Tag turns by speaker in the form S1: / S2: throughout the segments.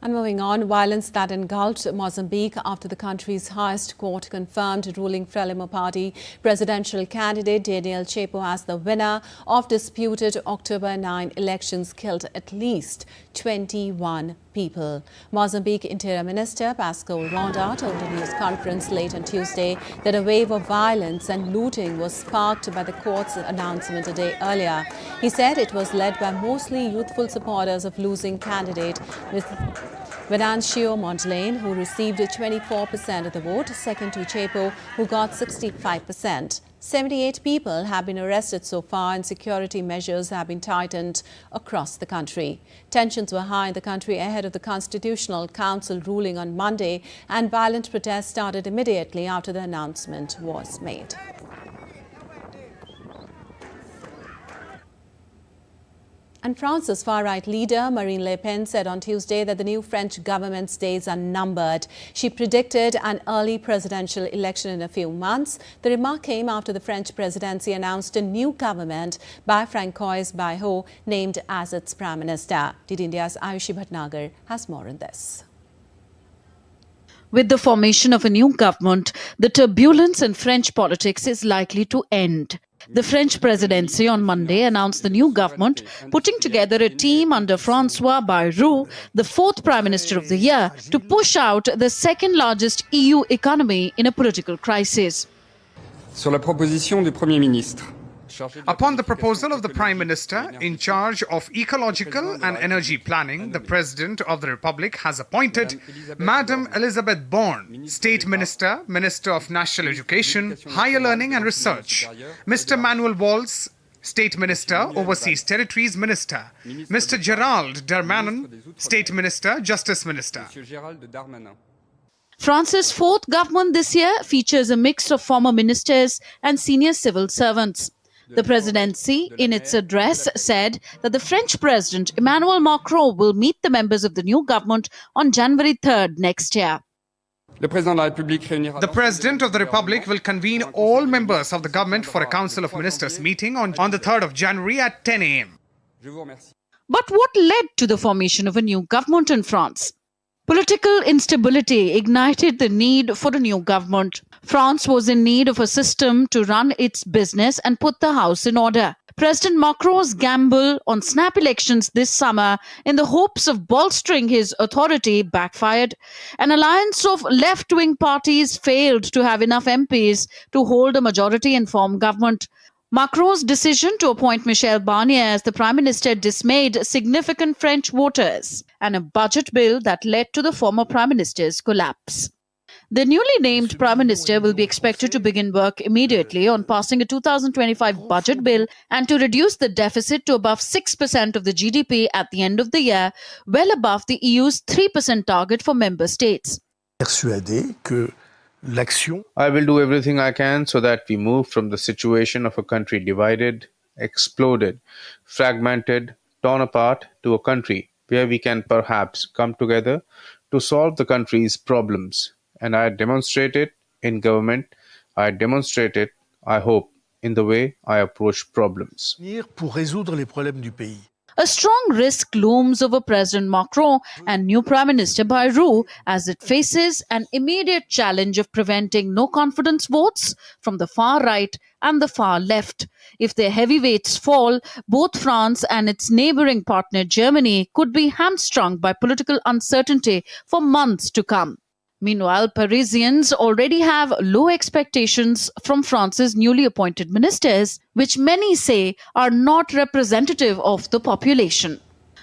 S1: And moving on, violence that engulfed Mozambique after the country's highest court confirmed ruling Frelimo Party presidential candidate Daniel Chapo as the winner of disputed October 9 elections killed at least 21 people. Mozambique Interior Minister Pascal Ronda told a news conference late on Tuesday that a wave of violence and looting was sparked by the court's announcement a day earlier. He said it was led by mostly youthful supporters of losing candidate Venancio Mondlane, who received 24% of the vote, second to Chapo, who got 65%. 78 people have been arrested so far and security measures have been tightened across the country. Tensions were high in the country ahead of the Constitutional Council ruling on Monday, and violent protests started immediately after the announcement was made. And France's far-right leader, Marine Le Pen, said on Tuesday that the new French government's days are numbered. She predicted an early presidential election in a few months. The remark came after the French presidency announced a new government by Francois Bayrou, named as its prime minister. DD India's Ayushi Bhatnagar has more on this.
S2: With the formation of a new government, the turbulence in French politics is likely to end. The French presidency on Monday announced the new government, putting together a team under François Bayrou, the fourth Prime Minister of the year, to push out the second largest EU economy in a political crisis.
S3: Sur la proposition du Premier ministre.
S4: Upon the proposal of the Prime Minister in charge of ecological and energy planning, the President of the Republic has appointed Madam Elisabeth Borne, State Minister, Minister of National Education, Higher Learning and Research, Mr. Manuel Valls, State Minister, Overseas Territories Minister, Mr. Gerald Darmanin, State Minister, Justice Minister.
S2: France's fourth government this year features a mix of former ministers and senior civil servants. The presidency, in its address, said that the French President Emmanuel Macron will meet the members of the new government on January 3rd next year.
S4: The President of the Republic will convene all members of the government for a Council of Ministers meeting on the 3rd of January at 10 a.m.
S2: But what led to the formation of a new government in France? Political instability ignited the need for a new government. France was in need of a system to run its business and put the house in order. President Macron's gamble on snap elections this summer in the hopes of bolstering his authority backfired. An alliance of left-wing parties failed to have enough MPs to hold a majority and form government. Macron's decision to appoint Michel Barnier as the Prime Minister dismayed significant French voters, and a budget bill that led to the former Prime Minister's collapse. The newly named Prime Minister will be expected to begin work immediately on passing a 2025 budget bill and to reduce the deficit to above 6% of the GDP at the end of the year, well above the EU's 3% target for member states.
S5: I will do everything I can so that we move from the situation of a country divided, exploded, fragmented, torn apart to a country where we can perhaps come together to solve the country's problems. And I demonstrate it in government. I demonstrate it, I hope, in the way I approach problems.
S2: A strong risk looms over President Macron and new Prime Minister Bayrou as it faces an immediate challenge of preventing no-confidence votes from the far right and the far left. If their heavyweights fall, both France and its neighbouring partner Germany could be hamstrung by political uncertainty for months to come. Meanwhile, Parisians already have low expectations from France's newly appointed ministers, which many say are not representative of the population.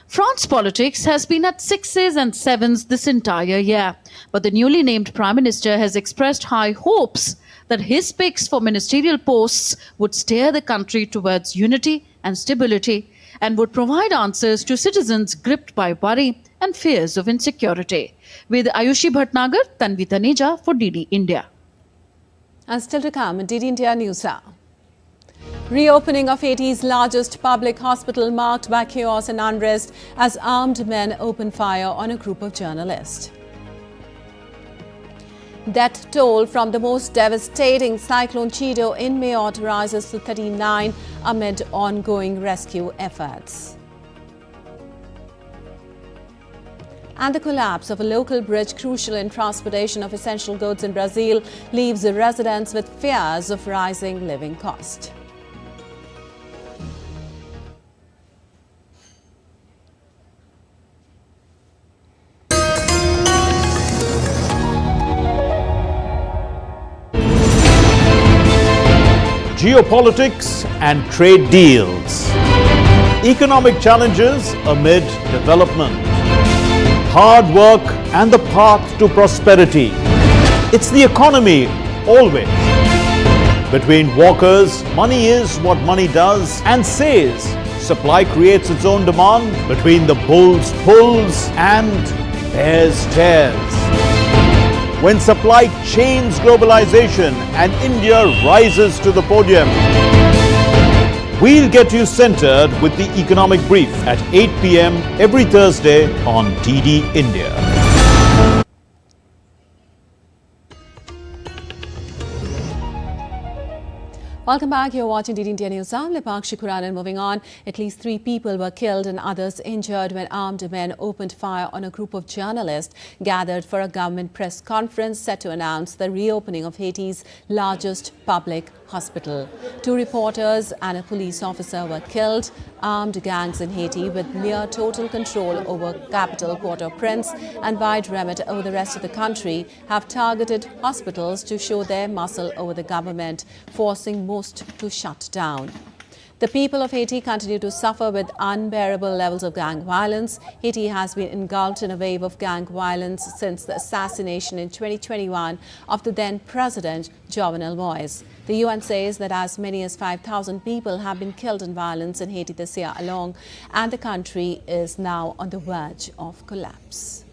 S2: France politics has been at sixes and sevens this entire year, but the newly named Prime Minister has expressed high hopes that his picks for ministerial posts would steer the country towards unity and stability and would provide answers to citizens gripped by worry and fears of insecurity. With Ayushi Bhatnagar, Tanvi Taneja for DD India.
S1: And still to come, DD India News Hour. Reopening of Haiti's largest public hospital marked by chaos and unrest as armed men open fire on a group of journalists. Death toll from the most devastating cyclone Chido in Mayotte rises to 39 amid ongoing rescue efforts. And the collapse of a local bridge crucial in transportation of essential goods in Brazil leaves the residents with fears of rising living cost.
S6: Geopolitics and trade deals. Economic challenges amid development. Hard work and the path to prosperity. It's the economy always. Between walkers, money is what money does and says. Supply creates its own demand. Between the bulls pulls and bears tears. When supply chains globalization and India rises to the podium. We'll get you centered with the economic brief at 8 p.m. every Thursday on DD India.
S1: Welcome back. You're watching DD India News. I'm Lepak Shikuran, and moving on. At least 3 people were killed and others injured when armed men opened fire on a group of journalists gathered for a government press conference set to announce the reopening of Haiti's largest public hospital. 2 reporters and a police officer were killed. Armed gangs in Haiti with near total control over capital Port-au-Prince and wide remit over the rest of the country have targeted hospitals to show their muscle over the government, forcing most to shut down. The people of Haiti continue to suffer with unbearable levels of gang violence. Haiti has been engulfed in a wave of gang violence since the assassination in 2021 of the then President Jovenel Moise. The UN says that as many as 5,000 people have been killed in violence in Haiti this year alone, and the country is now on the verge of collapse.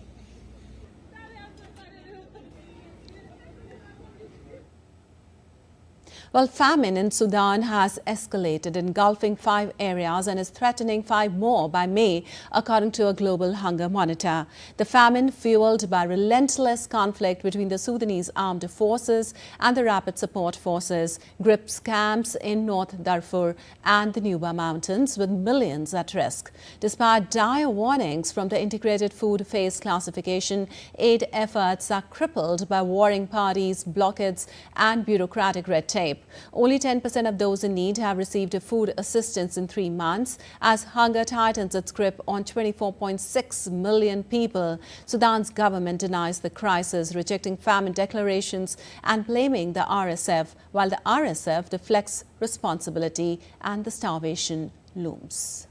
S1: Well, famine in Sudan has escalated, engulfing 5 areas and is threatening 5 more by May, according to a global hunger monitor. The famine, fueled by relentless conflict between the Sudanese armed forces and the Rapid Support Forces, grips camps in North Darfur and the Nuba Mountains, with millions at risk. Despite dire warnings from the Integrated Food Phase Classification, aid efforts are crippled by warring parties, blockades and bureaucratic red tape. Only 10% of those in need have received food assistance in 3 months as hunger tightens its grip on 24.6 million people. Sudan's government denies the crisis, rejecting famine declarations and blaming the RSF, while the RSF deflects responsibility and the starvation looms.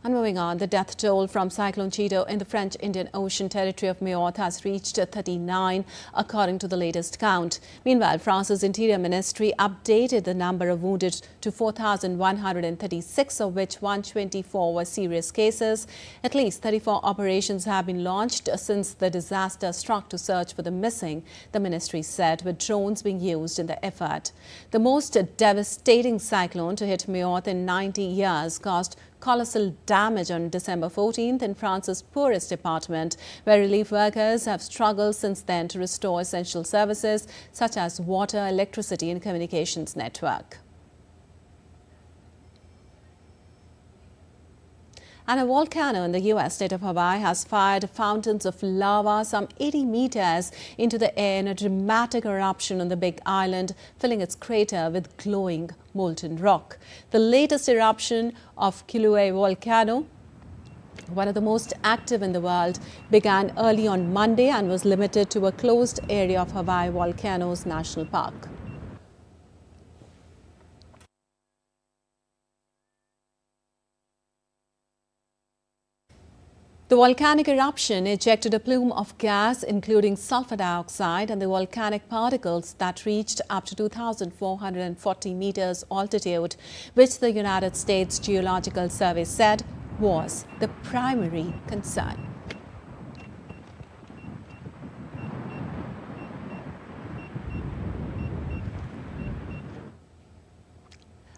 S1: And moving on, the death toll from Cyclone in the French Indian Ocean territory of Mayotte has reached 39, according to the latest count. Meanwhile, France's Interior Ministry updated the number of wounded to 4,136, of which 124 were serious cases. At least 34 operations have been launched since the disaster struck to search for the missing, the ministry said, with drones being used in the effort. The most devastating cyclone to hit Mayotte in 90 years caused colossal damage on December 14th in France's poorest department, where relief workers have struggled since then to restore essential services such as water, electricity and communications network. And a volcano in the U.S. state of Hawaii has fired fountains of lava some 80 meters into the air in a dramatic eruption on the Big Island, filling its crater with glowing molten rock. The latest eruption of Kilauea volcano, one of the most active in the world, began early on Monday and was limited to a closed area of Hawaii Volcanoes National Park. The volcanic eruption ejected a plume of gas, including sulfur dioxide and the volcanic particles that reached up to 2,440 meters altitude, which the United States Geological Survey said was the primary concern.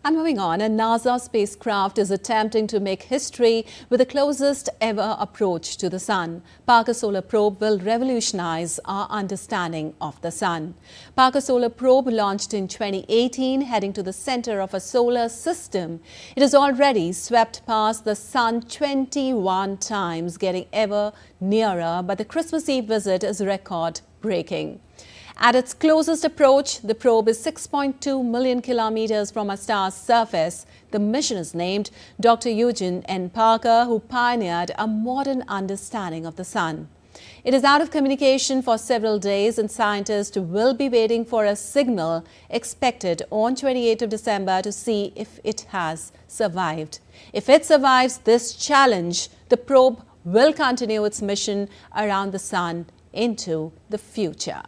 S1: And moving Moving on, a NASA spacecraft is attempting to make history with the closest ever approach to the Sun. Parker Solar Probe will revolutionize our understanding of the Sun. Parker Solar Probe, launched in 2018, heading to the center of a solar system. It has already swept past the Sun 21 times, getting ever nearer, but the Christmas Eve visit is record-breaking. At its closest approach, the probe is 6.2 million kilometers from a star's surface. The mission is named Dr. Eugene N. Parker, who pioneered a modern understanding of the Sun. It is out of communication for several days, and scientists will be waiting for a signal expected on 28th of December to see if it has survived. If it survives this challenge, the probe will continue its mission around the Sun into the future.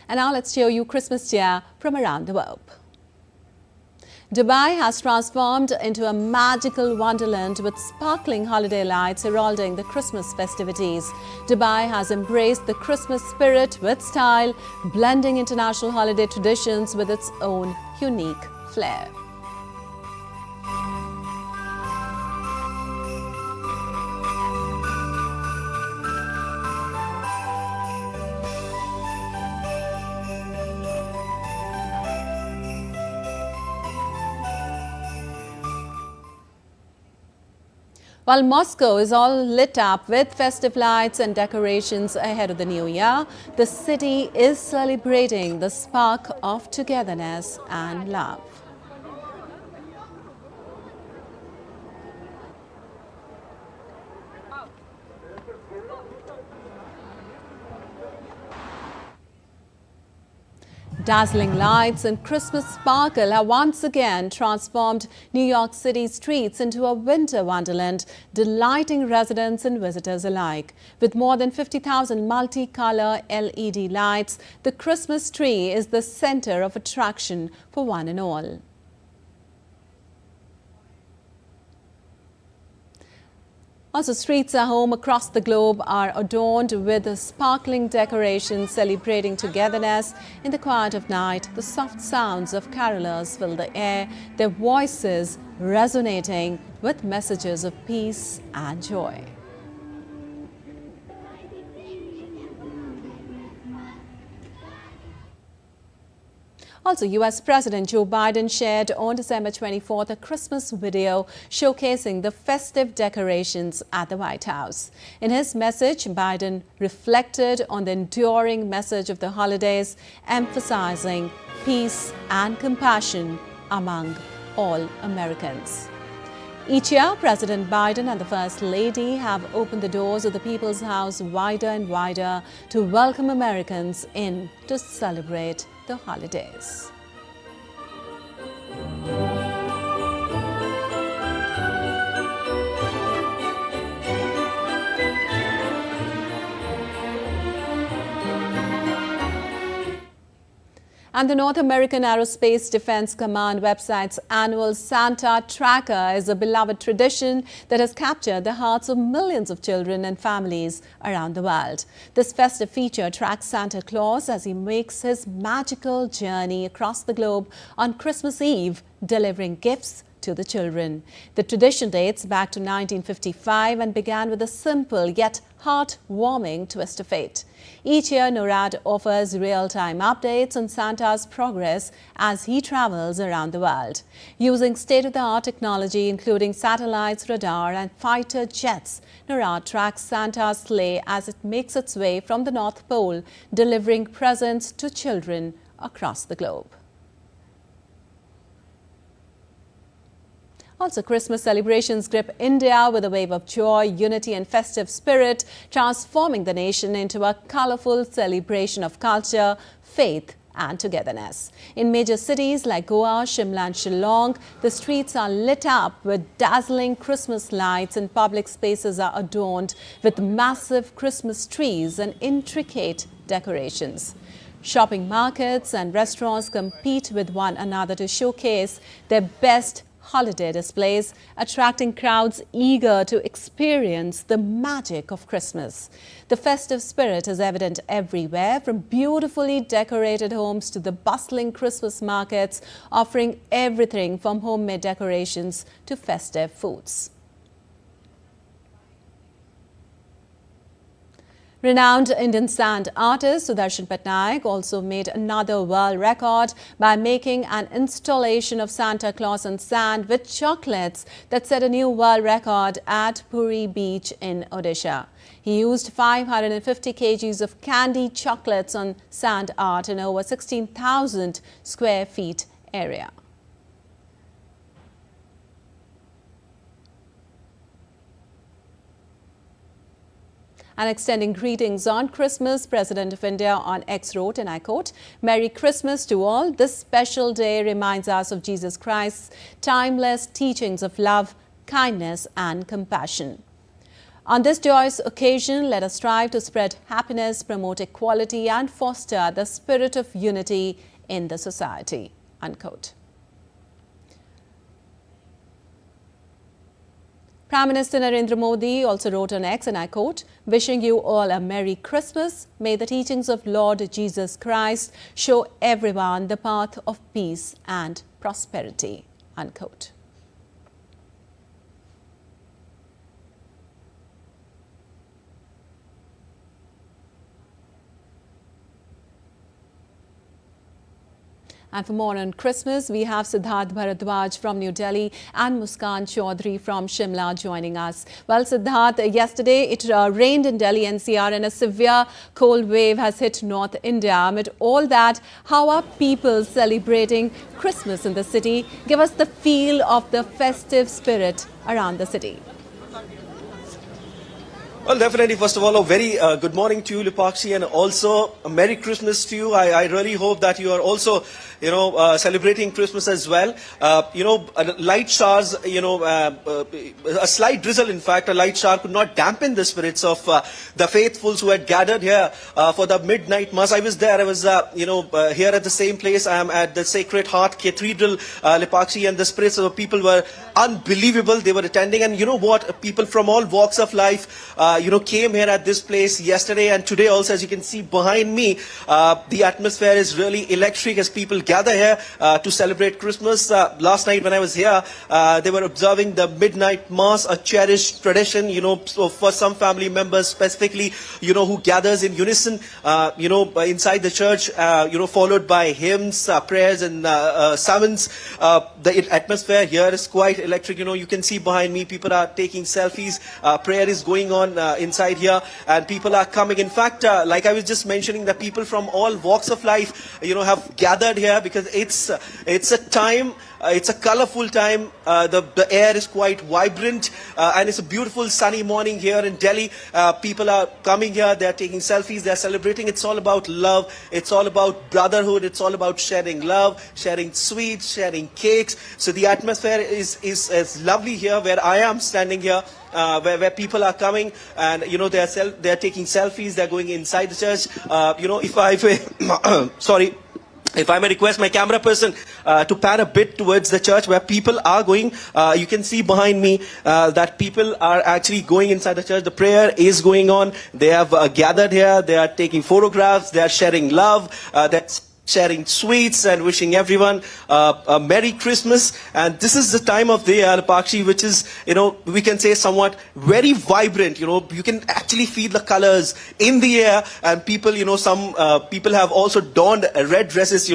S1: And now let's show you Christmas cheer from around the world. Dubai has transformed into a magical wonderland with sparkling holiday lights heralding the Christmas festivities. Dubai has embraced the Christmas spirit with style, blending international holiday traditions with its own unique flair. While Moscow is all lit up with festive lights and decorations ahead of the new year, the city is celebrating the spark of togetherness and love. Dazzling lights and Christmas sparkle have once again transformed New York City's streets into a winter wonderland, delighting residents and visitors alike. With more than 50,000 multi-color LED lights, the Christmas tree is the center of attraction for one and all. Also, streets at home across the globe are adorned with sparkling decorations celebrating togetherness. In the quiet of night, the soft sounds of carolers fill the air, their voices resonating with messages of peace and joy. Also, U.S. President Joe Biden shared on December 24th a Christmas video showcasing the festive decorations at the White House. In his message, Biden reflected on the enduring message of the holidays, emphasizing peace and compassion among all Americans. Each year, President Biden and the First Lady have opened the doors of the People's House wider and wider to welcome Americans in to celebrate the holidays. And the North American Aerospace Defense Command website's annual Santa Tracker is a beloved tradition that has captured the hearts of millions of children and families around the world. This festive feature tracks Santa Claus as he makes his magical journey across the globe on Christmas Eve, delivering gifts to the children. The tradition dates back to 1955 and began with a simple yet heartwarming twist of fate. Each year, NORAD offers real-time updates on Santa's progress as he travels around the world. Using state-of-the-art technology, including satellites, radar and fighter jets, NORAD tracks Santa's sleigh as it makes its way from the North Pole, delivering presents to children across the globe. Also, Christmas celebrations grip India with a wave of joy, unity and festive spirit, transforming the nation into a colorful celebration of culture, faith and togetherness. In major cities like Goa, Shimla and Shillong, the streets are lit up with dazzling Christmas lights and public spaces are adorned with massive Christmas trees and intricate decorations. Shopping markets and restaurants compete with one another to showcase their best holiday displays, attracting crowds eager to experience the magic of Christmas. The festive spirit is evident everywhere, from beautifully decorated homes to the bustling Christmas markets, offering everything from homemade decorations to festive foods. Renowned Indian sand artist Doordarshan also made another world record by making an installation of Santa Claus on sand with chocolates that set a new world record at Puri Beach in Odisha. He used 550 kgs of candy chocolates on sand art in over 16,000 square feet area. And extending greetings on Christmas, President of India on X wrote, and I quote, "Merry Christmas to all. This special day reminds us of Jesus Christ's timeless teachings of love, kindness and compassion. On this joyous occasion, let us strive to spread happiness, promote equality and foster the spirit of unity in the society." Unquote. Prime Minister Narendra Modi also wrote on X, and I quote, "Wishing you all a Merry Christmas. May the teachings of Lord Jesus Christ show everyone the path of peace and prosperity." Unquote. And for more on Christmas, we have Siddharth Bharadwaj from New Delhi and Muskan Chaudhary from Shimla joining us. Well, Siddharth, yesterday it rained in Delhi NCR and a severe cold wave has hit North India. Amid all that, how are people celebrating Christmas in the city? Give us the feel of the festive spirit around the city.
S7: Well, definitely, first of all, a very good morning to you, Lipakshi, and also a Merry Christmas to you. I really hope that you are also, celebrating Christmas as well. Light showers, a slight drizzle, in fact, a light shower could not dampen the spirits of the faithfuls who had gathered here for the midnight mass. I was there. I was, here at the same place. I am at the Sacred Heart Cathedral, Lipakshi, and the spirits of the people were unbelievable. They were attending, and you know what? People from all walks of life, came here at this place yesterday and today also. As you can see behind me, the atmosphere is really electric as people gather here to celebrate Christmas. Last night when I was here, they were observing the midnight mass, a cherished tradition, so for some family members specifically, who gathers in unison, inside the church, followed by hymns, prayers and sermons. The atmosphere here is quite electric. You can see behind me, people are taking selfies. Prayer is going on inside here, and people are coming. In fact, like I was just mentioning, that people from all walks of life, have gathered here because it's a time. It's a colorful time. The air is quite vibrant, and it's a beautiful sunny morning here in Delhi. People are coming here. They are taking selfies. They are celebrating. It's all about love. It's all about brotherhood. It's all about sharing love, sharing sweets, sharing cakes. So the atmosphere is lovely here where I am standing here. Where people are coming and they are taking selfies. They are going inside the church. If I may request my camera person to pan a bit towards the church where people are going, you can see behind me that people are actually going inside the church. The prayer is going on. They have gathered here. They are taking photographs. They are sharing love. That's sharing sweets and wishing everyone a Merry Christmas. And this is the time of the year, Pakshi, which is, we can say somewhat very vibrant. You can actually feel the colors in the air, and people, some people have also donned red dresses,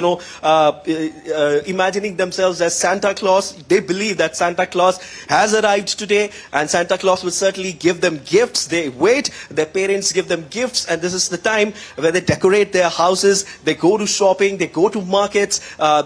S7: imagining themselves as Santa Claus. They believe that Santa Claus has arrived today, and Santa Claus will certainly give them gifts. They wait, their parents give them gifts, and this is the time where they decorate their houses, they go to shopping, they go to markets,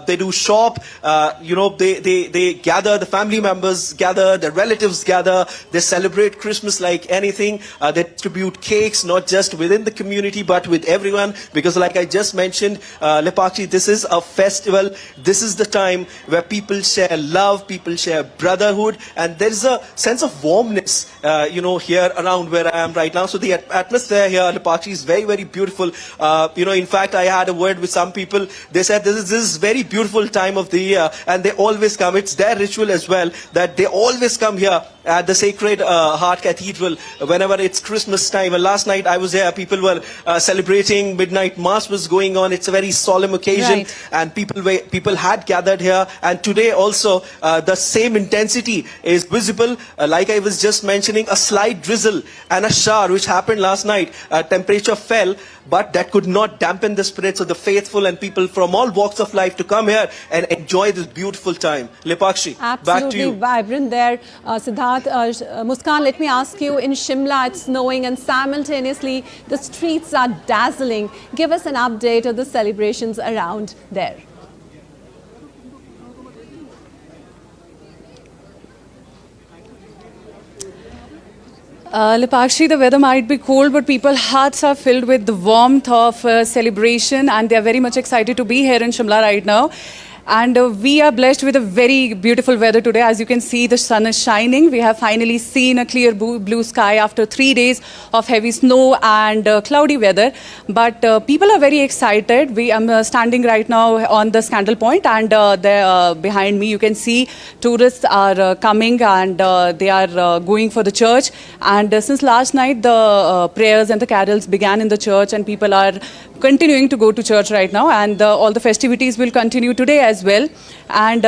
S7: they do shop, they gather, the family members gather, the relatives gather, they celebrate Christmas like anything. They distribute cakes, not just within the community, but with everyone, because like I just mentioned, Lepakshi, this is a festival. This is the time where people share love, people share brotherhood, and there is a sense of warmness, here around where I am right now. So the atmosphere here, Lepakshi, is very, very beautiful. In fact, I had a word with some people people, they said this is very beautiful time of the year, and they always come. It's their ritual as well that they always come here at the Sacred Heart Cathedral whenever it's Christmas time. And last night I was there, people were celebrating, midnight mass was going on. It's a very solemn occasion, and people had gathered here. And today also the same intensity is visible. Like I was just mentioning, a slight drizzle and a shower which happened last night. Temperature fell, but that could not dampen the spirits of the faithful and people from all walks of life to come here and enjoy this beautiful time. Lipakshi, back to
S1: Absolutely
S7: you.
S1: vibrant there, Siddharth. Muskan, let me ask you, in Shimla it's snowing and simultaneously the streets are dazzling. Give us an update of the celebrations around there.
S8: Lipakshi, the weather might be cold, but people's hearts are filled with the warmth of celebration, and they are very much excited to be here in Shimla right now. And we are blessed with a very beautiful weather today. As you can see, the sun is shining. We have finally seen a clear blue sky after 3 days of heavy snow and cloudy weather. But people are very excited. I'm standing right now on the Scandal Point, and there behind me you can see tourists are coming, and they are going for the church. And since last night, the prayers and the carols began in the church, and people are continuing to go to church right now, and all the festivities will continue today as well. And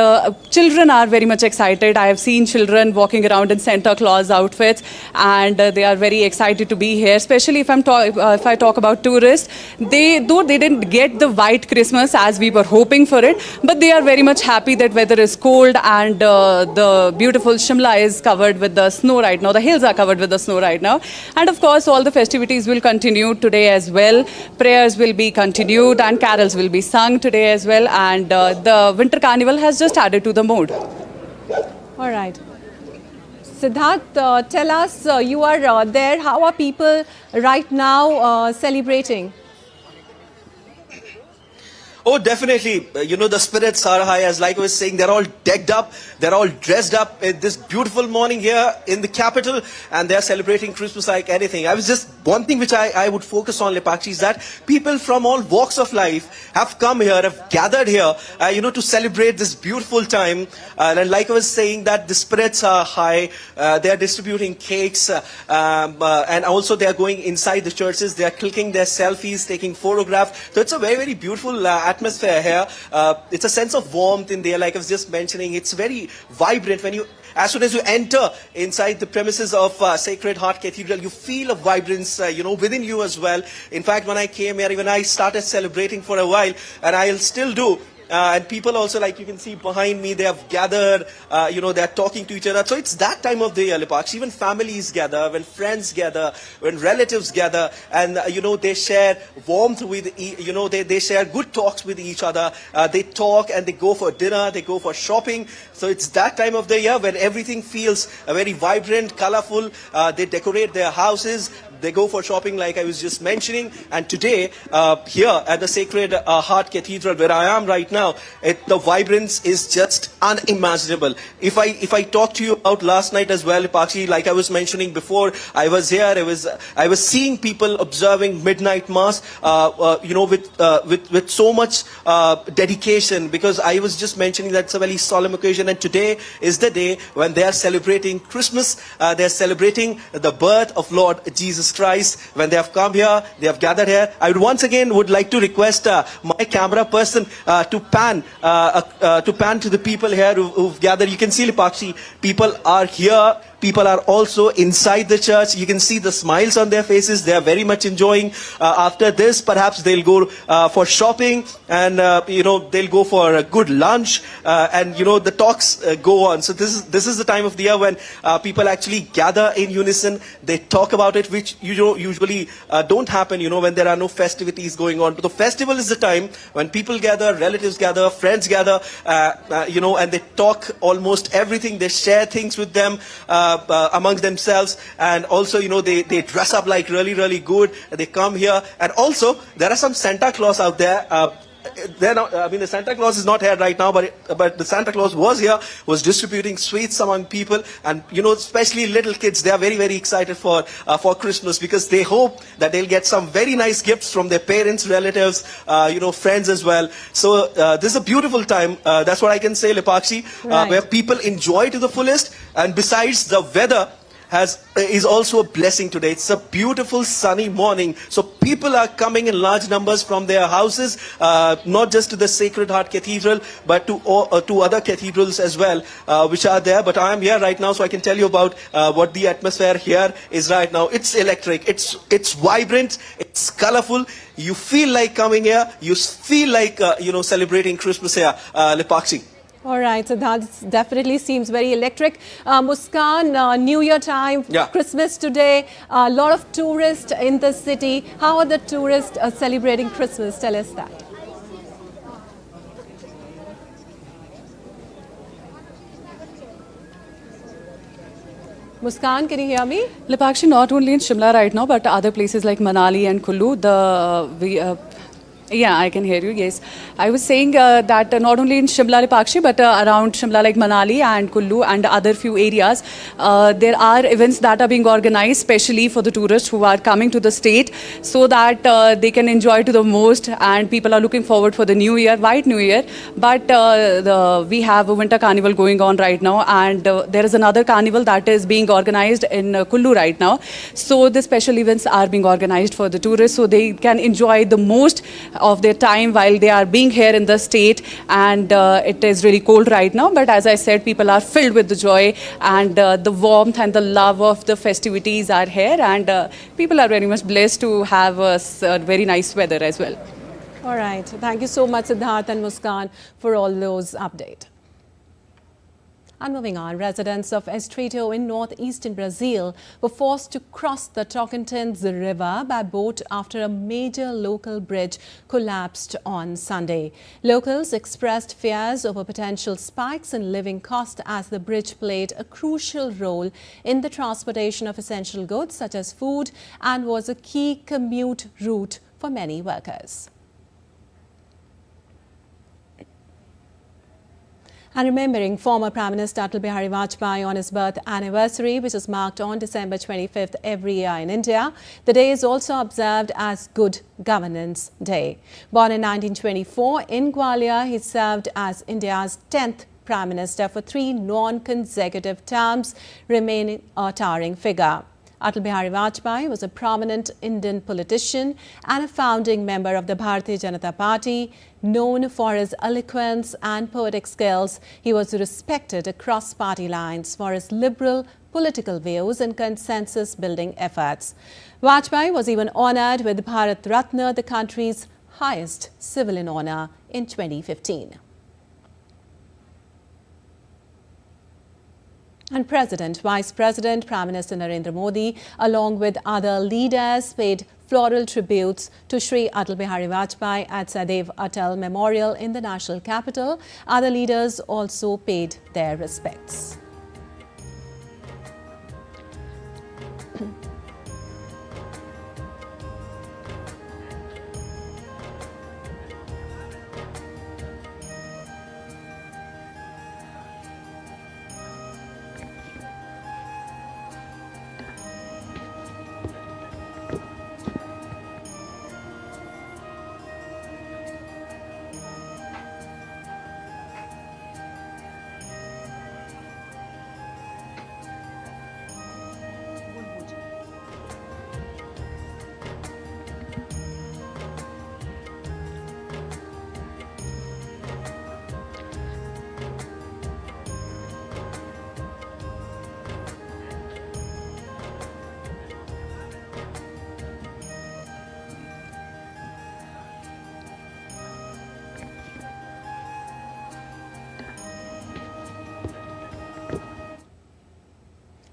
S8: children are very much excited. I have seen children walking around in Santa Claus outfits, and they are very excited to be here. Especially if I talk about tourists, though they didn't get the white Christmas as we were hoping for it, but they are very much happy that weather is cold, and the beautiful Shimla is covered with the snow right now. The hills are covered with the snow right now, and of course all the festivities will continue today as well. Prayers will be continued and carols will be sung today as well, and the winter carnival has just added to the mood.
S1: All right. Siddharth, tell us, you are there. How are people right now celebrating?
S7: Oh, definitely. The spirits are high. As like I was saying, they're all decked up. They're all dressed up in this beautiful morning here in the capital, and they're celebrating Christmas like anything. One thing which I would focus on, Lipakshi, is that people from all walks of life have come here, have gathered here, to celebrate this beautiful time. And like I was saying, that the spirits are high. They're distributing cakes, and also they're going inside the churches. They're clicking their selfies, taking photographs. So it's a very, very beautiful atmosphere here. It's a sense of warmth in there, like I was just mentioning. It's very vibrant. As soon as you enter inside the premises of Sacred Heart Cathedral, you feel a vibrance, within you as well. In fact, when I came here, even I started celebrating for a while, and I'll still do. And people also, like you can see behind me, they have gathered, they're talking to each other. So it's that time of the year, Lipakshi. Even families gather, when friends gather, when relatives gather, and, they share warmth with, they share good talks with each other. They talk and they go for dinner, they go for shopping. So it's that time of the year when everything feels very vibrant, colorful. They decorate their houses. They go for shopping, like I was just mentioning. And today, here at the Sacred Heart Cathedral, where I am right now, the vibrance is just unimaginable. If I talk to you about last night as well, Lipakshi, like I was mentioning before, I was here. I was seeing people observing midnight mass, with so much dedication, because I was just mentioning that it's a very solemn occasion, and today is the day when they are celebrating Christmas. They are celebrating the birth of Lord Jesus Christ. When they have come here, they have gathered here. I once again would like to request my camera person to pan to the people here who've gathered. You can see, Lipakshi, people are here. People are also inside the church. You can see the smiles on their faces. They are very much enjoying. After this, perhaps they'll go for shopping, and they'll go for a good lunch, and the talks go on. So this is the time of the year when people actually gather in unison. They talk about it, which usually don't happen. When there are no festivities going on. But the festival is the time when people gather, relatives gather, friends gather, and they talk almost everything. They share things with them. Amongst themselves, and also they dress up like really, really good. They come here, and also there are some Santa Claus out there. they're not, I mean, the Santa Claus is not here right now, but the Santa Claus was here, was distributing sweets among people, and you know, especially little kids, they are very, very excited for Christmas, because they hope that they'll get some very nice gifts from their parents, relatives, you know, friends as well. So this is a beautiful time. That's what I can say, Lipakshi, where people enjoy to the fullest, and besides, the weather is also a blessing today. It's a beautiful sunny morning, so people are coming in large numbers from their houses, not just to the Sacred Heart Cathedral, but to other cathedrals as well, which are there. But I am here right now, so I can tell you about what the atmosphere here is right now. It's electric, it's vibrant, it's colorful. You feel like coming here, you feel like you know, celebrating Christmas here, Lipakshi.
S1: All right, so that definitely seems very electric. Muskan, New Year time, Christmas today, a lot of tourists in the city. How are the tourists celebrating Christmas? Tell us that. Muskan, can you hear me?
S8: Lipakshi, not only in Shimla right now, but other places like Manali and Kullu, yeah, I can hear you, yes. I was saying that not only in Shimla, Lipakshi, but around Shimla like Manali and Kullu and other few areas, there are events that are being organized specially for the tourists who are coming to the state, so that they can enjoy to the most, and people are looking forward for the New Year, White New Year. But we have a winter carnival going on right now, and there is another carnival that is being organized in Kullu right now. So the special events are being organized for the tourists, so they can enjoy the most of their time while they are being here in the state. And it is really cold right now, but as I said, people are filled with the joy, and the warmth and the love of the festivities are here, and people are very much blessed to have a very nice weather as well.
S1: All right, thank you so much, Siddharth and Muskan, for all those updates. And moving on, residents of Estreito in northeastern Brazil were forced to cross the Tocantins River by boat after a major local bridge collapsed on Sunday. Locals expressed fears over potential spikes in living costs as the bridge played a crucial role in the transportation of essential goods such as food and was a key commute route for many workers. And remembering former Prime Minister Atal Bihari Vajpayee on his birth anniversary, which is marked on December 25th every year in India, the day is also observed as Good Governance Day. Born in 1924 in Gwalior, he served as India's 10th Prime Minister for 3 non-consecutive terms, remaining a towering figure. Atal Bihari Vajpayee was a prominent Indian politician and a founding member of the Bharatiya Janata Party. Known for his eloquence and poetic skills, he was respected across party lines for his liberal political views and consensus-building efforts. Vajpayee was even honoured with Bharat Ratna, the country's highest civilian honour, in 2015. And President, Vice President, Prime Minister Narendra Modi, along with other leaders, paid floral tributes to Shri Atal Bihari Vajpayee at Sadaiv Atal Memorial in the national capital. Other leaders also paid their respects.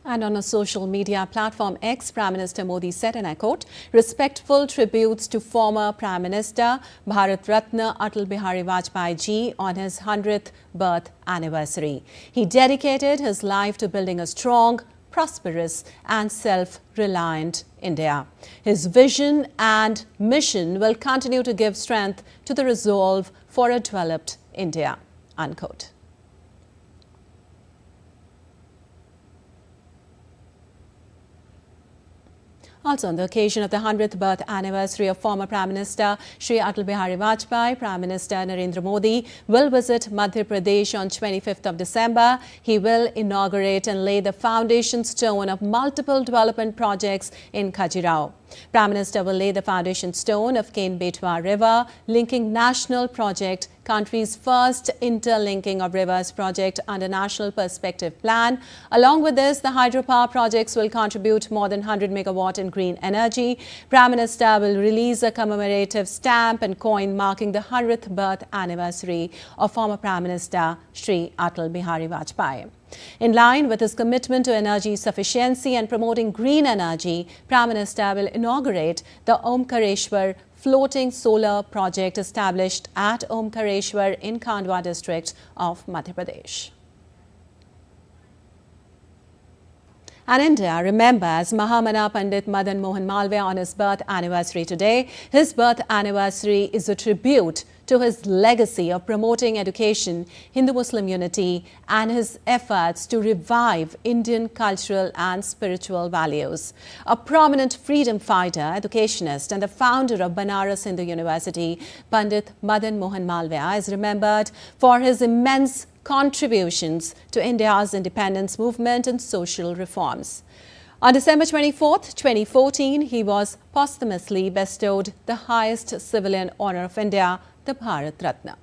S1: And on a social media platform X, Prime Minister Modi said, and I quote, "Respectful tributes to former Prime Minister Bharat Ratna Atal Bihari Vajpayee ji on his 100th birth anniversary. He dedicated his life to building a strong, prosperous and self-reliant India. His vision and mission will continue to give strength to the resolve for a developed India." Unquote. Also, on the occasion of the 100th birth anniversary of former Prime Minister Shri Atal Bihari Vajpayee, Prime Minister Narendra Modi will visit Madhya Pradesh on 25th of December. He will inaugurate and lay the foundation stone of multiple development projects in Khajuraho. Prime Minister will lay the foundation stone of Ken-Betwa River linking national project, country's first interlinking of rivers project under National Perspective Plan. Along with this, the hydropower projects will contribute more than 100 megawatt in green energy. Prime Minister will release a commemorative stamp and coin marking the 100th birth anniversary of former Prime Minister Shri Atal Bihari Vajpayee. In line with his commitment to energy sufficiency and promoting green energy, Prime Minister will inaugurate the Omkareshwar floating solar project established at Omkareshwar in Khandwa district of Madhya Pradesh. And India remembers Mahamana Pandit Madan Mohan Malaviya on his birth anniversary today. His birth anniversary is a tribute to his legacy of promoting education, Hindu-Muslim unity, and his efforts to revive Indian cultural and spiritual values. A prominent freedom fighter, educationist, and the founder of Banaras Hindu University, Pandit Madan Mohan Malaviya is remembered for his immense contributions to India's independence movement and social reforms. On December 24, 2014, he was posthumously bestowed the highest civilian honor of India, the Bharat Ratna.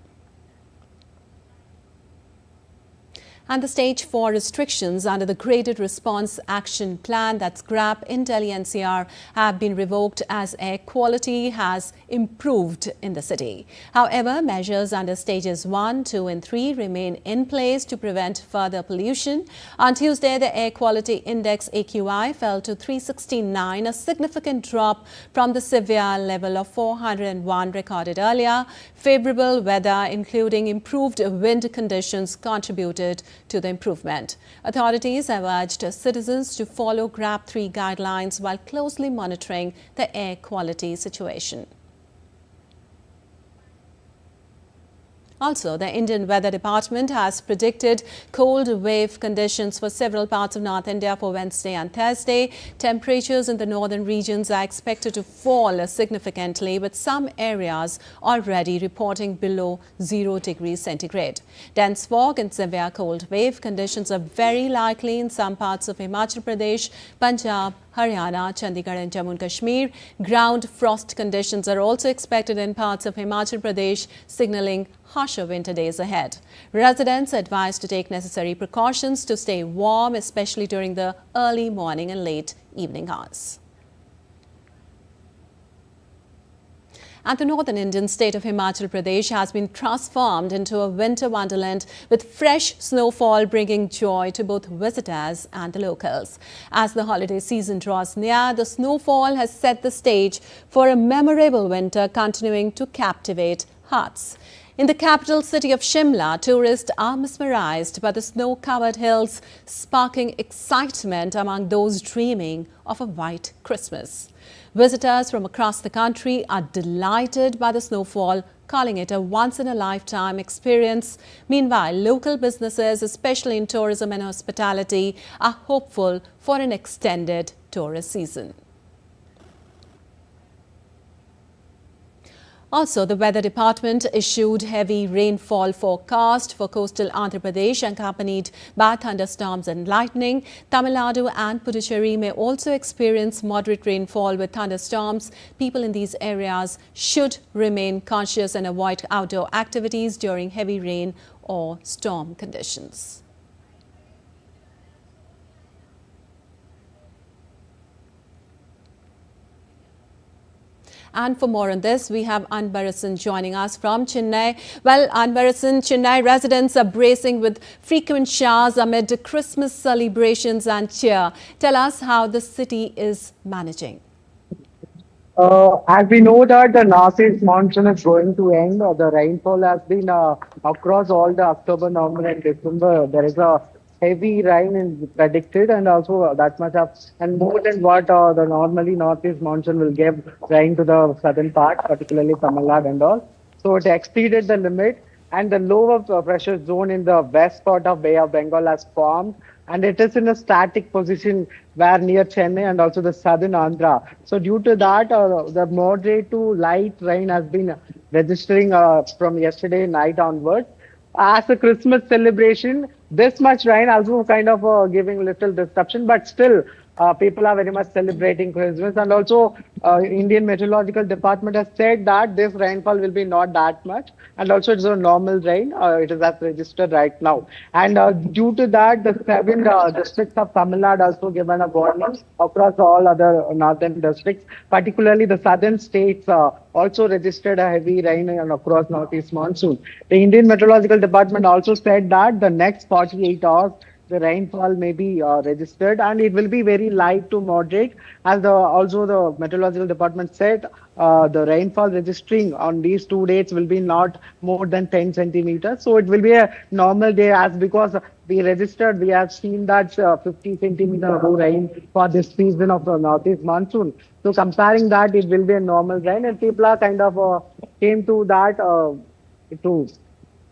S1: And the stage 4 restrictions under the Graded Response Action Plan, that's GRAP, in Delhi NCR have been revoked as air quality has improved in the city. However, measures under stages 1, 2 and 3 remain in place to prevent further pollution. On Tuesday, the air quality index AQI fell to 369, a significant drop from the severe level of 401 recorded earlier. Favorable weather, including improved wind conditions, contributed to the improvement. Authorities have urged citizens to follow GRAP 3 guidelines while closely monitoring the air quality situation. Also, the Indian Weather Department has predicted cold wave conditions for several parts of North India for Wednesday and Thursday. Temperatures in the northern regions are expected to fall significantly, with some areas already reporting below 0 degrees centigrade. Dense fog and severe cold wave conditions are very likely in some parts of Himachal Pradesh, Punjab, Haryana, Chandigarh and Jammu and Kashmir. Ground frost conditions are also expected in parts of Himachal Pradesh, signaling harsher winter days ahead. Residents are advised to take necessary precautions to stay warm, especially during the early morning and late evening hours. And the northern Indian state of Himachal Pradesh has been transformed into a winter wonderland, with fresh snowfall bringing joy to both visitors and the locals. As the holiday season draws near, the snowfall has set the stage for a memorable winter continuing to captivate hearts. In the capital city of Shimla, tourists are mesmerized by the snow-covered hills, sparking excitement among those dreaming of a white Christmas. Visitors from across the country are delighted by the snowfall, calling it a once-in-a-lifetime experience. Meanwhile, local businesses, especially in tourism and hospitality, are hopeful for an extended tourist season. Also, the Weather Department issued heavy rainfall forecast for coastal Andhra Pradesh, accompanied by thunderstorms and lightning. Tamil Nadu and Puducherry may also experience moderate rainfall with thunderstorms. People in these areas should remain conscious and avoid outdoor activities during heavy rain or storm conditions. And for more on this, we have Anbarasan joining us from Chennai. Well, Anbarasan, Chennai residents are bracing with frequent showers amid Christmas celebrations and cheer. Tell us how the city is managing.
S9: As we know that the Northeast monsoon is going to end, the rainfall has been across all the October, November and December. There is a heavy rain is predicted, and also that much of, and more than what the normally northeast monsoon will give rain to the southern part, particularly Tamil Nadu and all. So it exceeded the limit, and the lower pressure zone in the west part of Bay of Bengal has formed, and it is in a static position where near Chennai and also the southern Andhra. So due to that, the moderate to light rain has been registering from yesterday night onwards. As a Christmas celebration, this much rain also kind of giving little disruption, but still people are very much celebrating Christmas. And also Indian Meteorological Department has said that this rainfall will be not that much, and also it's a normal rain. It is as registered right now. And due to that, the 7 districts of Tamil Nadu also given a warning across all other northern districts, particularly the southern states also registered a heavy rain across northeast monsoon. The Indian Meteorological Department also said that the next 48 hours, the rainfall may be registered, and it will be very light to moderate. As also the Meteorological Department said, the rainfall registering on these 2 dates will be not more than 10 centimeters. So it will be a normal day, as because we have seen that 50 centimeter of rain for this season of the northeast monsoon. So comparing that, it will be a normal rain, and people are kind of came to that to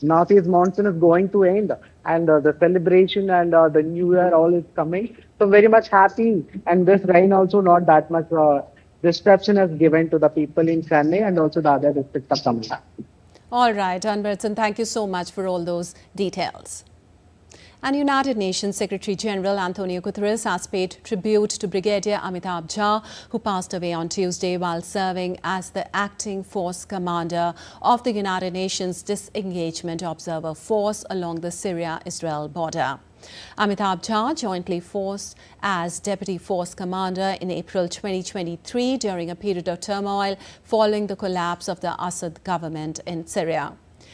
S9: northeast monsoon is going to end, and the celebration and the new year all is coming. So very much happy, and this rain also not that much disruption has given to the people in Chennai and also the other districts of Tamil Nadu.
S1: All right, Anbertson, thank you so much for all those details. And United Nations Secretary General Antonio Guterres has paid tribute to Brigadier Amitabh Jha, who passed away on Tuesday while serving as the acting force commander of the United Nations Disengagement Observer Force along the Syria-Israel border. Amitabh Jha jointly forced as Deputy Force Commander in April 2023 during a period of turmoil following the collapse of the Assad government in Syria.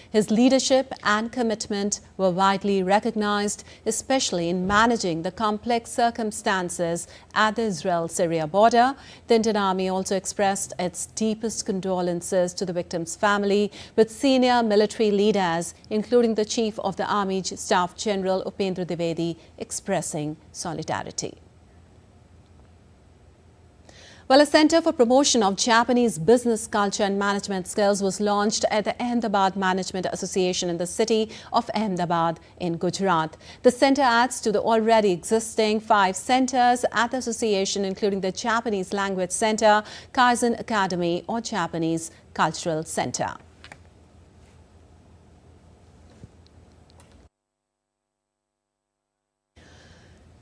S1: His leadership and commitment were widely recognized, especially in managing the complex circumstances at the Israel-Syria border. The Indian Army also expressed its deepest condolences to the victims' family, with senior military leaders, including the Chief of the Army Staff General Upendra Dwivedi, expressing solidarity. Well, a Center for Promotion of Japanese Business Culture and Management Skills was launched at the Ahmedabad Management Association in the city of Ahmedabad in Gujarat. The center adds to the already existing 5 centers at the association, including the Japanese Language Center, Kaizen Academy, or Japanese Cultural Center.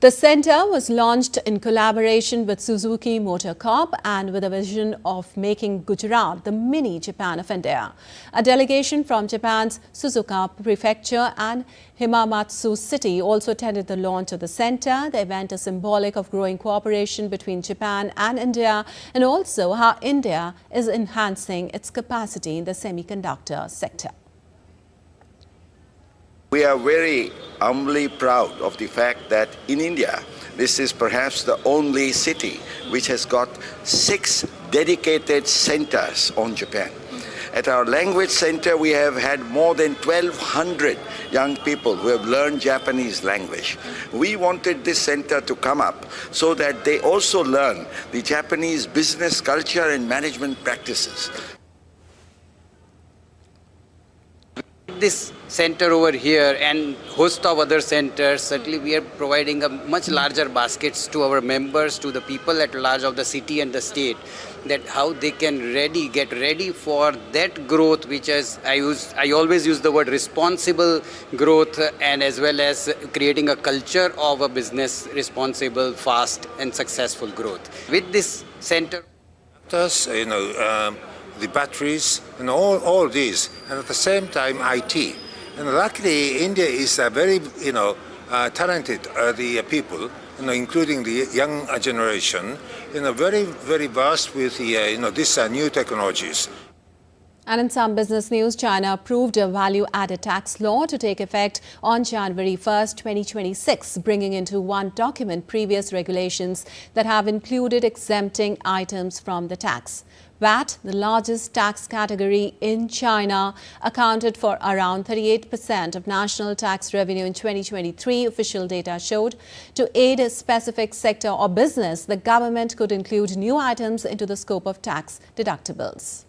S1: The centre was launched in collaboration with Suzuki Motor Corp and with a vision of making Gujarat the mini Japan of India. A delegation from Japan's Suzuka Prefecture and Himamatsu City also attended the launch of the centre. The event is symbolic of growing cooperation between Japan and India, and also how India is enhancing its capacity in the semiconductor sector.
S10: We are very humbly proud of the fact that in India, this is perhaps the only city which has got 6 dedicated centers on Japan. At our language center, we have had more than 1,200 young people who have learned Japanese language. We wanted this center to come up so that they also learn the Japanese business culture and management practices.
S11: This center over here and host of other centers, certainly we are providing a much larger baskets to our members, to the people at large of the city and the state, that how they can get ready for that growth, which is, I always use the word responsible growth, and as well as creating a culture of a business responsible, fast and successful growth. With this center,
S12: the batteries and all these, and at the same time IT. And luckily, India is a very talented the people, including the young generation, very very vast with the these new technologies.
S1: And in some business news, China approved a value-added tax law to take effect on January 1st, 2026, bringing into one document previous regulations that have included exempting items from the tax. VAT, the largest tax category in China, accounted for around 38% of national tax revenue in 2023, official data showed. To aid a specific sector or business, the government could include new items into the scope of tax deductibles.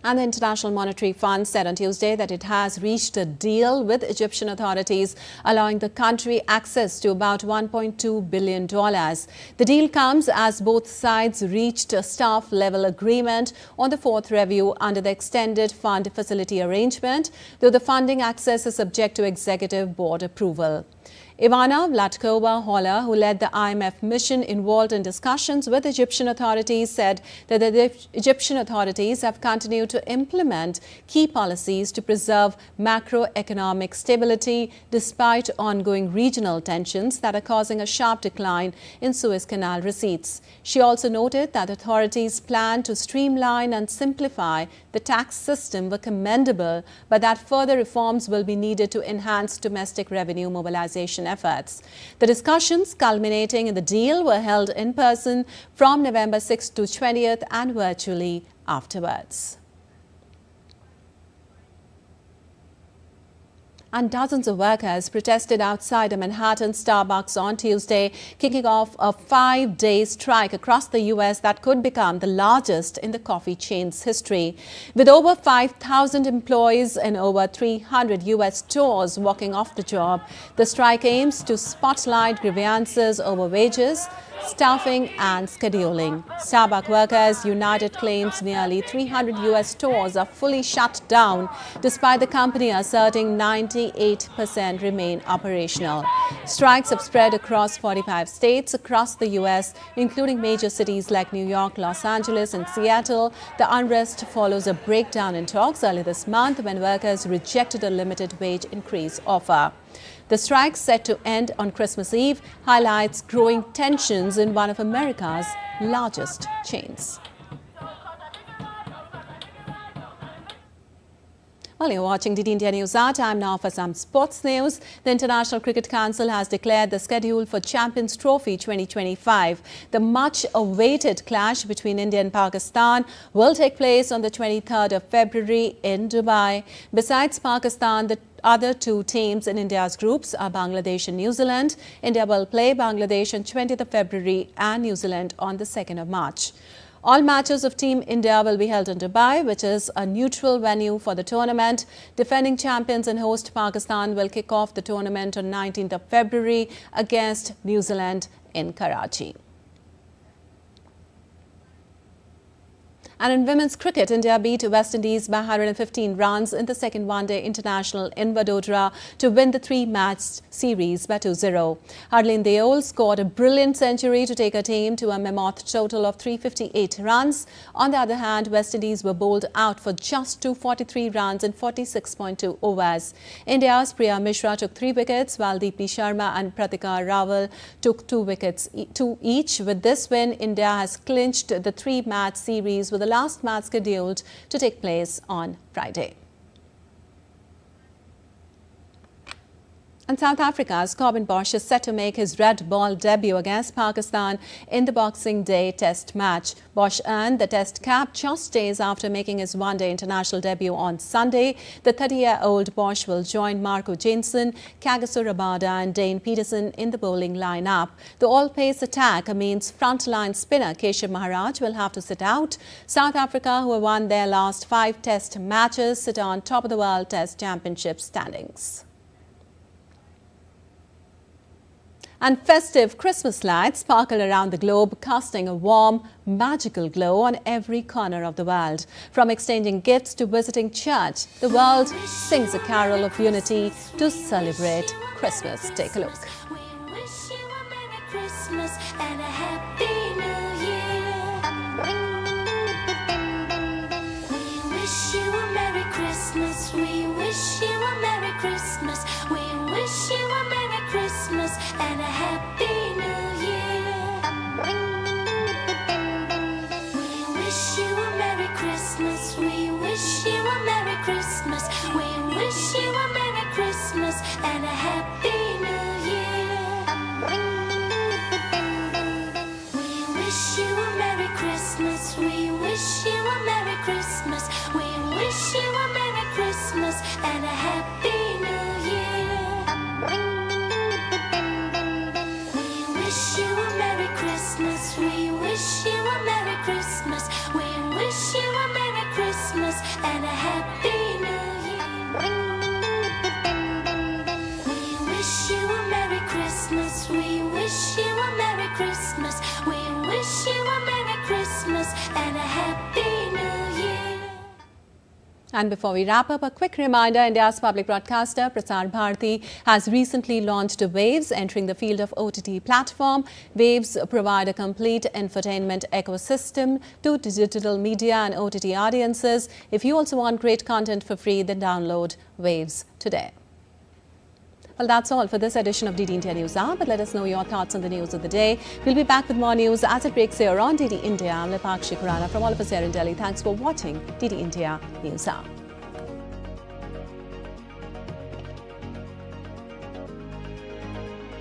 S1: And the International Monetary Fund said on Tuesday that it has reached a deal with Egyptian authorities, allowing the country access to about $1.2 billion. The deal comes as both sides reached a staff-level agreement on the fourth review under the extended fund facility arrangement, though the funding access is subject to executive board approval. Ivana Vlatkova-Holler, who led the IMF mission involved in discussions with Egyptian authorities, said that the Egyptian authorities have continued to implement key policies to preserve macroeconomic stability despite ongoing regional tensions that are causing a sharp decline in Suez Canal receipts. She also noted that authorities' plan to streamline and simplify the tax system were commendable, but that further reforms will be needed to enhance domestic revenue mobilization efforts. The discussions culminating in the deal were held in person from November 6th to 20th and virtually afterwards. And dozens of workers protested outside a Manhattan Starbucks on Tuesday, kicking off a 5-day strike across the U.S. that could become the largest in the coffee chain's history. With over 5,000 employees in over 300 U.S. stores walking off the job, the strike aims to spotlight grievances over wages, staffing and scheduling. Starbucks Workers United claims nearly 300 U.S. stores are fully shut down, despite the company asserting 98% remain operational. Strikes have spread across 45 states across the U.S., including major cities like New York, Los Angeles and Seattle. The unrest follows a breakdown in talks early this month when workers rejected a limited wage increase offer. The strike, set to end on Christmas Eve, highlights growing tensions in one of America's largest chains. Well, you're watching DD India News Hour. Time now for some sports news. The International Cricket Council has declared the schedule for Champions Trophy 2025. The much-awaited clash between India and Pakistan will take place on the 23rd of February in Dubai. Besides Pakistan, the other two teams in India's groups are Bangladesh and New Zealand. India will play Bangladesh on 20th of February and New Zealand on the 2nd of March. All matches of Team India will be held in Dubai, which is a neutral venue for the tournament. Defending champions and host Pakistan will kick off the tournament on 19th of February against New Zealand in Karachi. And in women's cricket, India beat West Indies by 115 runs in the second one-day international in Vadodara to win the three-match series by 2-0. Harleen Deol scored a brilliant century to take her team to a mammoth total of 358 runs. On the other hand, West Indies were bowled out for just 243 runs in 46.2 overs. India's Priya Mishra took 3 wickets, while Deepti Sharma and Pratika Rawal took 2 wickets each. With this win, India has clinched the three-match series with the last match scheduled to take place on Friday. And South Africa's Corbin Bosch is set to make his red ball debut against Pakistan in the Boxing Day Test match. Bosch earned the Test cap just days after making his one-day international debut on Sunday. The 30-year-old Bosch will join Marco Jansen, Kagasu Rabada and Dane Peterson in the bowling lineup. The all-pace attack means frontline spinner Keshav Maharaj will have to sit out. South Africa, who have won their last 5 Test matches, sit on top of the World Test Championship standings. And festive Christmas lights sparkle around the globe, casting a warm, magical glow on every corner of the world. From exchanging gifts to visiting church, the world sings a carol of unity to celebrate Christmas. Take a look.
S13: We wish you a Merry Christmas and a Happy New Year. We wish you a Merry Christmas. We wish you a Merry Christmas. We wish you a Merry Christmas and a Happy New Year. We Christmas. We wish you a Merry Christmas. We wish you a Merry Christmas and a Happy New Year. We wish you a Merry Christmas. We wish you a Merry Christmas. We wish you a Merry Christmas and a Happy New Year. We wish you a Merry Christmas. We wish you a Merry Christmas. We wish you a Merry Christmas and a Happy New Year.
S1: And before we wrap up, a quick reminder, India's public broadcaster Prasar Bharati has recently launched Waves, entering the field of OTT platform. Waves provide a complete infotainment ecosystem to digital media and OTT audiences. If you also want great content for free, then download Waves today. Well, that's all for this edition of DD India News Hour, but let us know your thoughts on the news of the day. We'll be back with more news as it breaks here on DD India. I'm Lipakshi Khurana from all of us here in Delhi. Thanks for watching DD India News Hour.